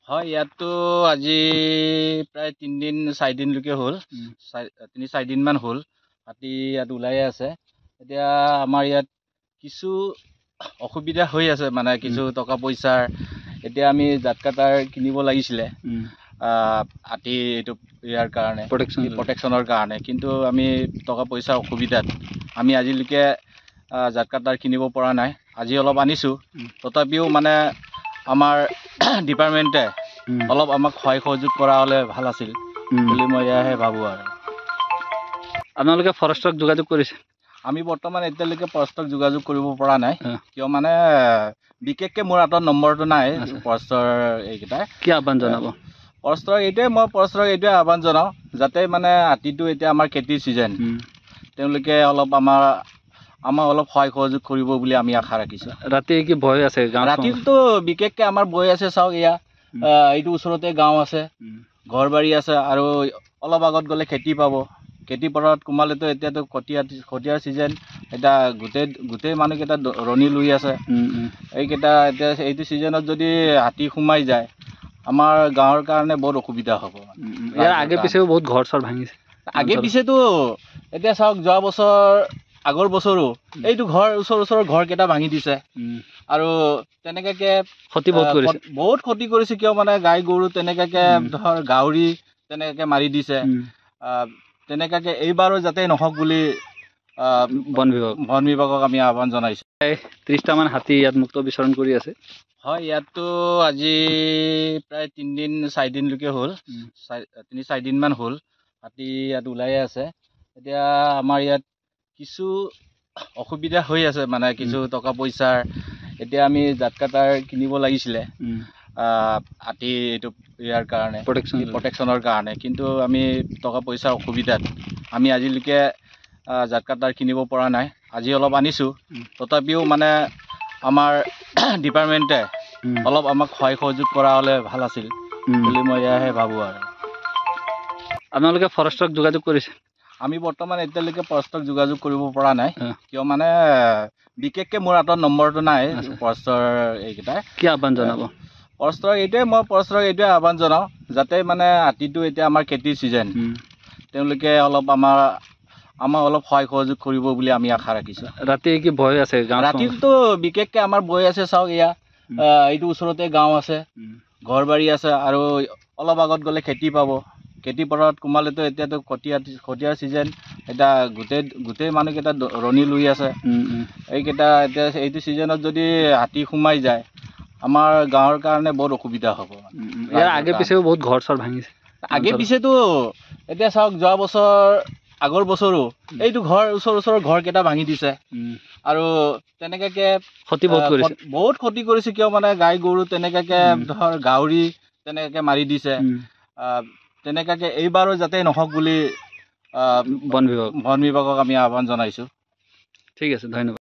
হয়, ইয়াততো আজি প্ৰায় ৩ দিন ৪ দিনলৈকে হ'ল। ৩-৪ দিনমান হ'ল হাতী ইয়াত ওলাই আছে। এতিয়া আমাৰ ইয়াত কিছু অসুবিধা হৈ আছে, মানে কিছু টকা পইচাৰ। এতিয়া আমি জাত কাটাৰ কিনিব লাগিছিলে হাতী এইটো ইয়াৰ কাৰণে, প্ৰটেকশ্যনৰ কাৰণে, কিন্তু আমি টকা পইচাৰ অসুবিধাত আমি আজিলৈকে জাত কাটাৰ কিনিব পৰা নাই। আজি অলপ আনিছোঁ, তথাপিও মানে আমাৰ ডিপাৰ্টমেণ্টে অলপ আমাক সহায় সহযোগ কৰা হ'লে ভাল আছিল বুলি মই এয়াহে ভাবোঁ। আৰু আপোনালোকে ফৰেষ্টক যোগাযোগ কৰিছে? আমি বৰ্তমান এতিয়ালৈকে ফৰেষ্টক যোগাযোগ কৰিব পৰা নাই, কিয় মানে বিশেষকৈ মোৰ হাতত নম্বৰটো নাই ফৰেষ্টৰ এইকেইটাৰ। কি আহ্বান জনাব? ফৰেষ্টক এইটোৱে আহ্বান জনাওঁ, যাতে মানে হাতীটো এতিয়া আমাৰ খেতিৰ ছিজন, তেওঁলোকে অলপ আমাক অলপ সহায় সহযোগ কৰিব বুলি আমি আশা ৰাখিছোঁ। ৰাতি কি ভয় আছে? ৰাতিটো বিশেষকৈ আমাৰ ভয় আছে। চাওক, এইটো ওচৰতে গাঁও আছে, ঘৰ বাৰী আছে, আৰু অলপ আগত গ'লে খেতি পাব। খেতি পথাৰত সোমালেতো এতিয়াতো কঠীয়াৰ ছিজন, এতিয়া গোটেই মানুহকেইটা ৰণি লৈ আছে। এইকেইটা এতিয়া এইটো ছিজনত যদি হাতী সোমাই যায়, আমাৰ গাঁৱৰ কাৰণে বহুত অসুবিধা হ'ব। ইয়াৰ আগে পিছেও বহুত ঘৰ চৰ ভাঙিছে। আগে পিছেতো এতিয়া চাওক, যোৱা বছৰ আগৰ বছৰো এইটো ওচৰৰ ঘৰকেইটা ভাঙি দিছে, আৰু তেনেকাকে বহুত ক্ষতি কৰিছে। কিয় মানে গাই গৰু তেনেকাকে ধৰ গাহৰি তেনেকাকে মাৰি দিছে। তেনেকাকে এইবাৰো যাতে নহওক বুলি বন বিভাগক আমি আহ্বান জনাইছোঁ। 30টামান হাতী ইয়াত মুক্ত বিচৰণ কৰি আছে। হয়, ইয়াততো আজি প্ৰায় 3 দিন 4 দিনলৈকে হ'ল, 3-4 দিনমান হ'ল হাতী ইয়াত ওলাই আছে। এতিয়া আমাৰ ইয়াত কিছু অসুবিধা হৈ আছে, মানে কিছু টকা পইচাৰ। এতিয়া আমি জাত কাটাৰ কিনিব লাগিছিলে হাতী এইটো ইয়াৰ কাৰণে, প্ৰটেকশ্যনৰ কাৰণে, কিন্তু আমি টকা পইচাৰ অসুবিধাত আমি আজিলৈকে জাত কাটাৰ কিনিব পৰা নাই। আজি অলপ আনিছোঁ, তথাপিও মানে আমাৰ ডিপাৰ্টমেণ্টে অলপ আমাক সহায় সহযোগ কৰা হ'লে ভাল আছিল বুলি মই এয়াহে ভাবোঁ। আৰু আপোনালোকে ফৰেষ্টক যোগাযোগ কৰিছে? আমি বৰ্তমান এতিয়ালৈকে ফৰেষ্টক যোগাযোগ কৰিব পৰা নাই, কিয় মানে বিশেষকৈ মোৰ হাতত নম্বৰটো নাই ফৰেষ্টৰ এইকেইটাৰ। কি আহ্বান জনাব? ফৰেষ্টক এইটোৱে আহ্বান জনাওঁ, যাতে মানে হাতীটো এতিয়া আমাৰ খেতিৰ ছিজন, তেওঁলোকে অলপ আমাক অলপ সহায় সহযোগ কৰিব বুলি আমি আশা ৰাখিছোঁ। ৰাতি কি ভয় আছে? ৰাতিটো বিশেষকৈ আমাৰ ভয় আছে। চাওক, এইটো ওচৰতে গাঁও আছে, ঘৰ বাৰী আছে, আৰু অলপ আগত গ'লে খেতি পাব। খেতি পথাৰত সোমালেতো এতিয়াতো কঠীয়াৰ ছিজন, এতিয়া গোটেই মানুহকেইটা ৰণি লৈ আছে। এইকেইটা এতিয়া এইটো ছিজনত যদি হাতী সোমাই যায়, আমাৰ গাঁৱৰ কাৰণে বহুত অসুবিধা হ'ব। ইয়াৰ আগে পিছেও বহুত ঘৰ চৰ ভাঙিছে। আগে পিছেতো এতিয়া চাওক, যোৱা বছৰ আগৰ বছৰো এইটো ওচৰৰ ঘৰকেইটা ভাঙি দিছে, আৰু তেনেকাকে বহুত ক্ষতি কৰিছে। কিয় মানে গাই গৰু তেনেকাকে ধৰ গাহৰি তেনেকাকে মাৰি দিছে। তেনেকাকে এইবাৰো যাতে নহওক বুলি বন বিভাগক আমি আহ্বান জনাইছোঁ। ঠিক আছে, ধন্যবাদ।